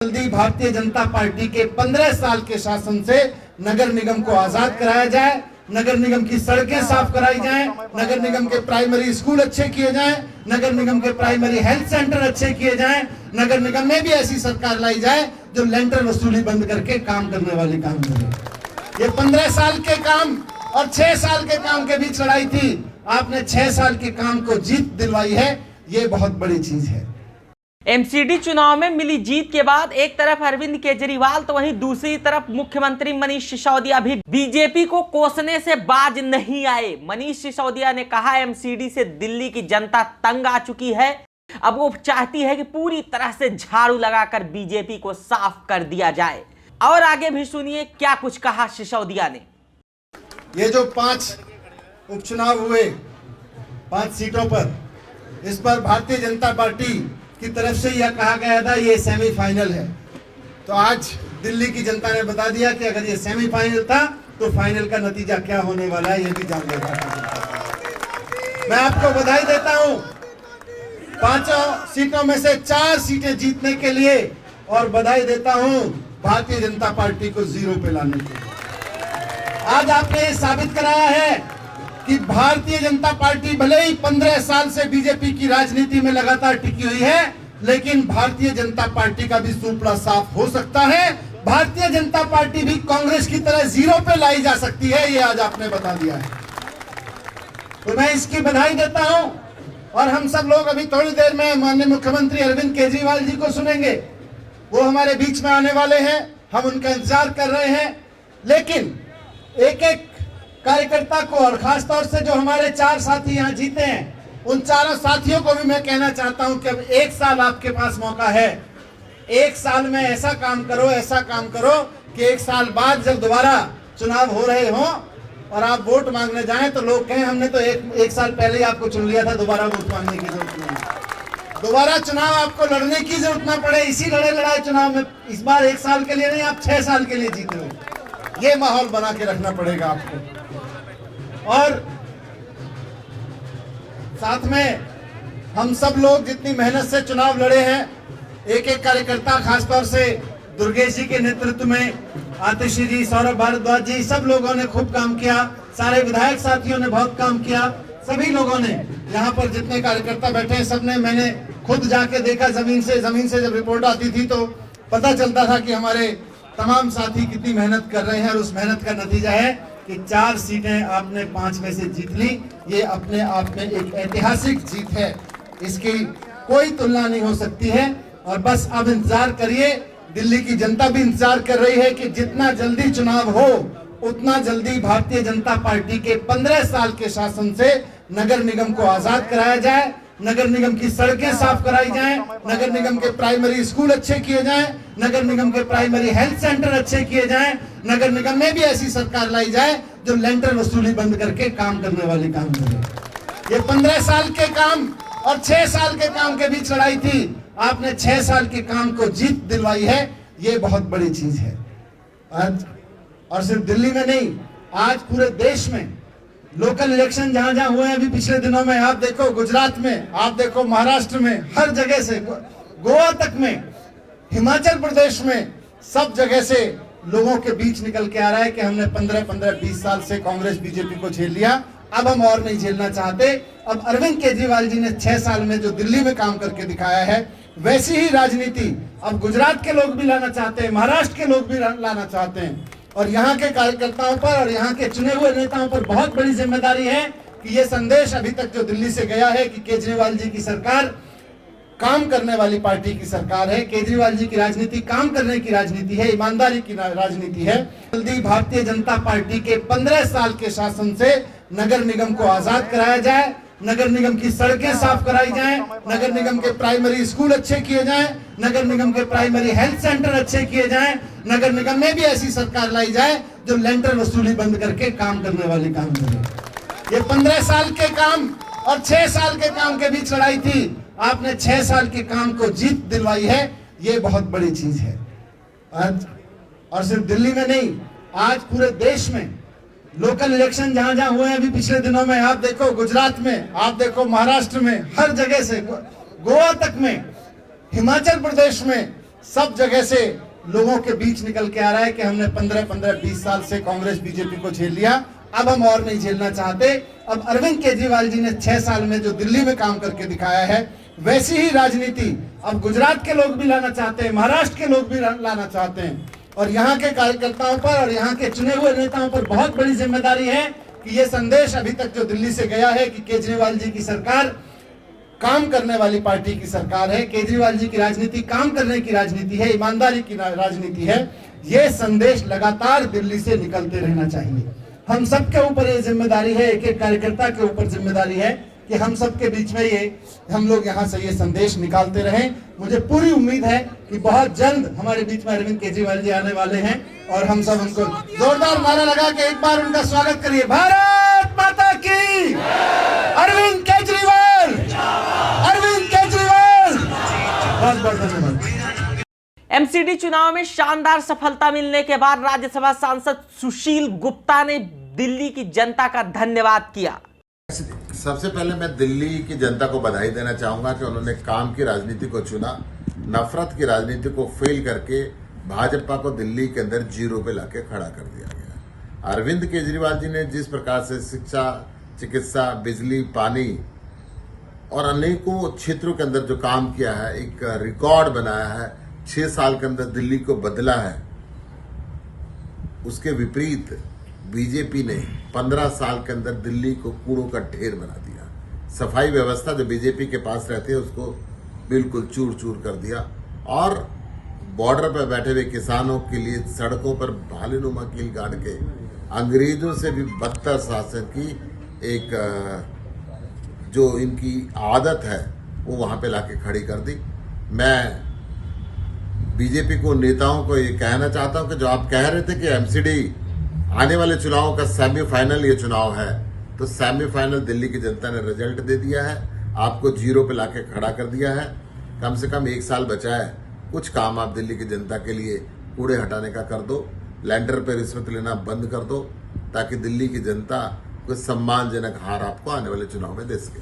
जल्दी भारतीय जनता पार्टी के 15 साल के शासन से नगर निगम को आजाद कराया जाए, नगर निगम की सड़कें साफ कराई जाएं, नगर निगम के प्राइमरी स्कूल अच्छे किए जाएं, नगर निगम के प्राइमरी हेल्थ सेंटर अच्छे किए जाएं, नगर निगम में भी ऐसी सरकार लाई जाए जो लेंटर वसूली बंद करके काम करने वाली काम करे। ये 15 साल के काम और 6 साल के काम के बीच लड़ाई थी, आपने 6 साल के काम को जीत दिलवाई है, ये बहुत बड़ी चीज है। एमसीडी चुनाव में मिली जीत के बाद एक तरफ अरविंद केजरीवाल तो वहीं दूसरी तरफ मुख्यमंत्री मनीष सिसोदिया भी बीजेपी को कोसने से बाज नहीं आए। मनीष सिसोदिया ने कहा एमसीडी से दिल्ली की जनता तंग आ चुकी है, अब वो चाहती है कि पूरी तरह से झाड़ू लगाकर बीजेपी को साफ कर दिया जाए। और आगे भी सुनिए क्या कुछ कहा सिसोदिया ने। ये जो 5 उपचुनाव हुए 5 सीटों पर, इस पर भारतीय जनता पार्टी की तरफ से यह कहा गया था ये सेमीफाइनल है। तो आज दिल्ली की जनता ने बता दिया कि अगर ये सेमीफाइनल था तो फाइनल का नतीजा क्या होने वाला है ये भी जान लेगा। मैं आपको बधाई देता हूं 5 सीटों में से 4 सीटें जीतने के लिए, और बधाई देता हूं भारतीय जनता पार्टी को 0 पे लाने के लिए। आज आपने ये साबित कराया है कि भारतीय जनता पार्टी भले ही 15 साल से बीजेपी की राजनीति में लगातार टिकी हुई है, लेकिन भारतीय जनता पार्टी का भी सुपड़ा साफ हो सकता है। भारतीय जनता पार्टी भी कांग्रेस की तरह 0 पे लाई जा सकती है, ये आज आपने बता दिया है। तो मैं इसकी बधाई देता हूं। और हम सब लोग अभी थोड़ी देर में माननीय मुख्यमंत्री अरविंद केजरीवाल जी को सुनेंगे, वो हमारे बीच में आने वाले हैं, हम उनका इंतजार कर रहे हैं। लेकिन एक एक कार्यकर्ता को, और खास तौर से जो हमारे 4 साथी यहाँ जीते हैं, उन चारों साथियों को भी मैं कहना चाहता हूं कि अब 1 साल आपके पास मौका है। 1 साल में ऐसा काम करो कि 1 साल बाद जब दोबारा चुनाव हो रहे हो और आप वोट मांगने जाएं तो लोग कहें हमने तो एक साल पहले ही आपको चुन लिया था, दोबारा वोट मांगने की जरूरत नहीं, दोबारा चुनाव आपको लड़ने की जरूरत ना पड़े। इसी लड़ाई चुनाव में इस बार 1 साल के लिए नहीं, आप 6 साल के लिए जीते हो। ये माहौल बना के रखना पड़ेगा आपको। और साथ में हम सब लोग जितनी मेहनत से चुनाव लड़े हैं, एक एक कार्यकर्ता, खासतौर से दुर्गेश जी के नेतृत्व में आतिशी जी, सौरभ भारद्वाज जी, सब लोगों ने खूब काम किया, सारे विधायक साथियों ने बहुत काम किया, सभी लोगों ने, यहाँ पर जितने कार्यकर्ता बैठे हैं सबने, मैंने खुद जाके देखा जमीन से जब रिपोर्ट आती थी तो पता चलता था कि हमारे तमाम साथी कितनी मेहनत कर रहे हैं। और उस मेहनत का नतीजा है कि 4 सीटें आपने 5 में से जीत ली। ये अपने आप में एक ऐतिहासिक जीत है, इसकी कोई तुलना नहीं हो सकती है। और बस अब इंतजार करिए, दिल्ली की जनता भी इंतजार कर रही है कि जितना जल्दी चुनाव हो उतना जल्दी भारतीय जनता पार्टी के 15 साल के शासन से नगर निगम को आजाद कराया जाए, नगर निगम की सड़कें साफ कराई जाएं, नगर निगम के प्राइमरी स्कूल अच्छे किए जाएं, नगर निगम के प्राइमरी हेल्थ सेंटर अच्छे किए जाएं, नगर निगम में भी ऐसी सरकार लाई जाए जो लेंटर वसूली बंद करके काम करने वाली काम करे। ये 15 साल के काम और 6 साल के काम के बीच लड़ाई थी, आपने 6 साल के काम को जीत दिलवाई है, ये बहुत बड़ी चीज है। आज और सिर्फ दिल्ली में नहीं, आज पूरे देश में लोकल इलेक्शन जहां जहां हुए हैं अभी पिछले दिनों में, आप देखो गुजरात में, आप देखो महाराष्ट्र में, हर जगह से, गोवा तक में, हिमाचल प्रदेश में, सब जगह से लोगों के बीच निकल के आ रहा है कि हमने 15-20 साल से कांग्रेस बीजेपी को झेल लिया, अब हम और नहीं झेलना चाहते। अब अरविंद केजरीवाल जी ने 6 साल में जो दिल्ली में काम करके दिखाया है, वैसी ही राजनीति अब गुजरात के लोग भी लाना चाहते हैं, महाराष्ट्र के लोग भी लाना चाहते हैं। और यहाँ के कार्यकर्ताओं पर और यहाँ के चुने हुए नेताओं पर बहुत बड़ी जिम्मेदारी है कि ये संदेश अभी तक जो दिल्ली से गया है कि केजरीवाल जी की सरकार काम करने वाली पार्टी की सरकार है, केजरीवाल जी की राजनीति काम करने की राजनीति है, ईमानदारी की राजनीति है। जल्दी भारतीय जनता पार्टी के 15 साल के शासन से नगर निगम को आजाद कराया जाए, नगर निगम की सड़कें साफ कराई जाएं, नगर निगम के प्राइमरी स्कूल अच्छे किए जाएं, नगर निगम के प्राइमरी हेल्थ सेंटर अच्छे किए जाएं, नगर निगम में भी ऐसी सरकार लाई जाए जो लेंटर वसूली बंद करके काम करने वाली काम करे। ये 15 साल के काम और 6 साल के काम के बीच लड़ाई थी, आपने 6 साल के काम को जीत दिलवाई है, ये बहुत बड़ी चीज है। आज और सिर्फ दिल्ली में नहीं, आज पूरे देश में लोकल इलेक्शन जहां जहां हुए हैं अभी पिछले दिनों में, आप देखो गुजरात में, आप देखो महाराष्ट्र में, हर जगह से, गोवा तक में, हिमाचल प्रदेश में, सब जगह से लोगों के बीच निकल के आ रहा है कि हमने 15-20 साल से कांग्रेस बीजेपी को झेल लिया, अब हम और नहीं झेलना चाहते। अब अरविंद केजरीवाल जी ने 6 साल में जो दिल्ली में काम करके दिखाया है, वैसी ही राजनीति अब गुजरात के लोग भी लाना चाहते हैं, महाराष्ट्र के लोग भी लाना चाहते हैं। और यहाँ के कार्यकर्ताओं पर और यहाँ के चुने हुए नेताओं पर बहुत बड़ी जिम्मेदारी है कि ये संदेश अभी तक जो दिल्ली से गया है कि केजरीवाल जी की सरकार काम करने वाली पार्टी की सरकार है, केजरीवाल जी की राजनीति काम करने की राजनीति है, ईमानदारी की राजनीति है, ये संदेश लगातार दिल्ली से निकलते रहना चाहिए। हम सबके ऊपर ये जिम्मेदारी है, एक एक कार्यकर्ता के ऊपर जिम्मेदारी है कि हम सबके बीच में हम लोग यहाँ से ये संदेश निकालते रहें। मुझे पूरी उम्मीद है कि बहुत जल्द हमारे बीच में अरविंद केजरीवाल जी आने वाले हैं और हम सब उनको जोरदार नारा लगा के एक बार उनका स्वागत करिए। भारत माता की, अरविंद केजरीवाल, अरविंद केजरीवाल। बहुत बहुत धन्यवाद। एमसीडी चुनाव में शानदार सफलता मिलने के बाद राज्यसभा सांसद सुशील गुप्ता ने दिल्ली की जनता का धन्यवाद किया। सबसे पहले मैं दिल्ली की जनता को बधाई देना चाहूंगा कि उन्होंने काम की राजनीति को चुना, नफरत की राजनीति को फेल करके भाजपा को दिल्ली के अंदर जीरो पे लाके खड़ा कर दिया गया। अरविंद केजरीवाल जी ने जिस प्रकार से शिक्षा, चिकित्सा, बिजली, पानी और अनेकों क्षेत्रों के अंदर जो काम किया है, एक रिकॉर्ड बनाया है, 6 साल के अंदर दिल्ली को बदला है, उसके विपरीत बीजेपी ने 15 साल के अंदर दिल्ली को कूड़ों का ढेर बना दिया। सफाई व्यवस्था जो बीजेपी के पास रहती है उसको बिल्कुल चूर चूर कर दिया और बॉर्डर पर बैठे हुए किसानों के लिए सड़कों पर भालूनुमा कील गाड़ के अंग्रेजों से भी बदतर शासन की एक जो इनकी आदत है वो वहां पे लाके खड़ी कर दी। मैं बीजेपी को नेताओं को ये कहना चाहता हूं कि जो आप कह रहे थे कि एमसीडी आने वाले चुनावों का सेमीफाइनल ये चुनाव है, तो सेमीफाइनल दिल्ली की जनता ने रिजल्ट दे दिया है, आपको जीरो पे लाके खड़ा कर दिया है। कम से कम 1 साल बचा है, कुछ काम आप दिल्ली की जनता के लिए कूड़े हटाने का कर दो, लैंडर पे रिश्वत लेना बंद कर दो, ताकि दिल्ली की जनता कुछ सम्मानजनक हार आपको आने वाले चुनाव में दे सके।